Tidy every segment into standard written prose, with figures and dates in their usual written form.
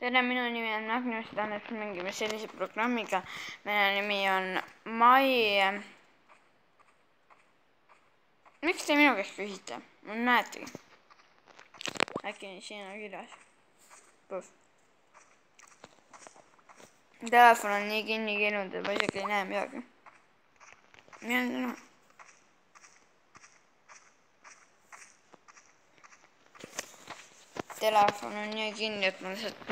tere, minu nimi on Magnus, täna mängime sellise programmiga, mille nimi on Miks te minu käest küsite? Ma näetegi. Äkki siin on kirjas. Telefon on nii kinni keerunud, et ma isegi ei näe midagi. Mida on täna? Telefon on nii kinni, et ma lihtsalt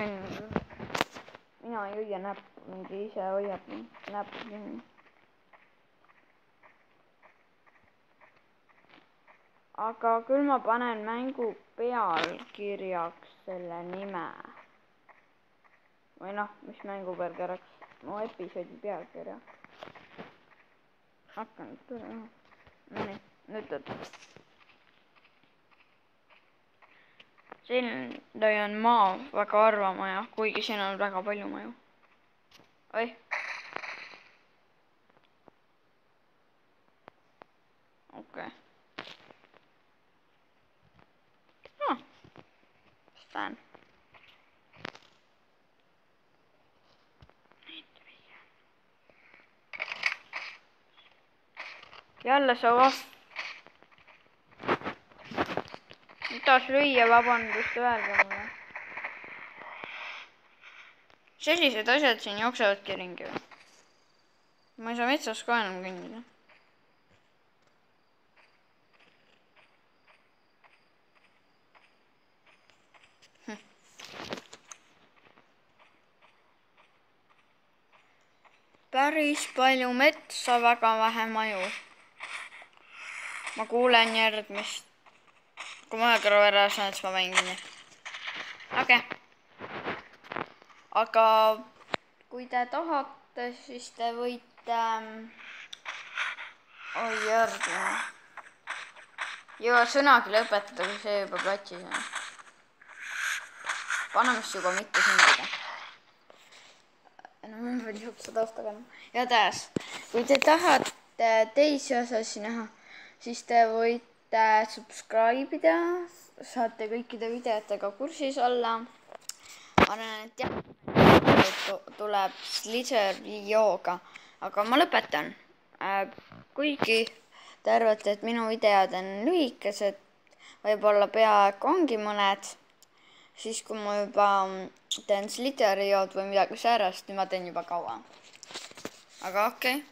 mina ei hoia näppu, mingi ise hoiab näppu kinni. Aga küll ma panen mängu pealkirjaks selle nime. Või noh, mis mängu pealkirjaks? Mu episoodi pealkirja. Hakkan tulema. Nii, nüüd võtab. Siin on maa väga harva maja, kuigi siin on väga palju maju. Oi. Okei. Staan. Jälle sa taas lüüa, vabandust, öelge mulle. Sellised asjad siin jooksevadki ringi või? Ma ei saa metsas ka enam kõndida. Päris palju metsa, väga vähe maju. Ma kuulen järgmist. Kui ma ühe kõrva ära saan, siis ma mängin. Okei. Aga kui te tahate, siis te võite... Oi, järgmine. Jõua sõnagi lõpetada, kui see juba platsis on. Panemist juba mitte sündida. No ma pean juhtuda taustaga. Ja taas, kui te tahate teisi osasi näha, siis te võite subscribe ida, saate kõikide videotega kursis olla. Arvan, et jah, tuleb Slither.ioga, aga ma lõpetan. Kuigi te arvate, et minu videod on lühikesed, võib-olla peaaegu ongi mõned, siis kui ma juba teen Slither.iod või midagi säärast, nii ma teen juba kaua. Aga okei.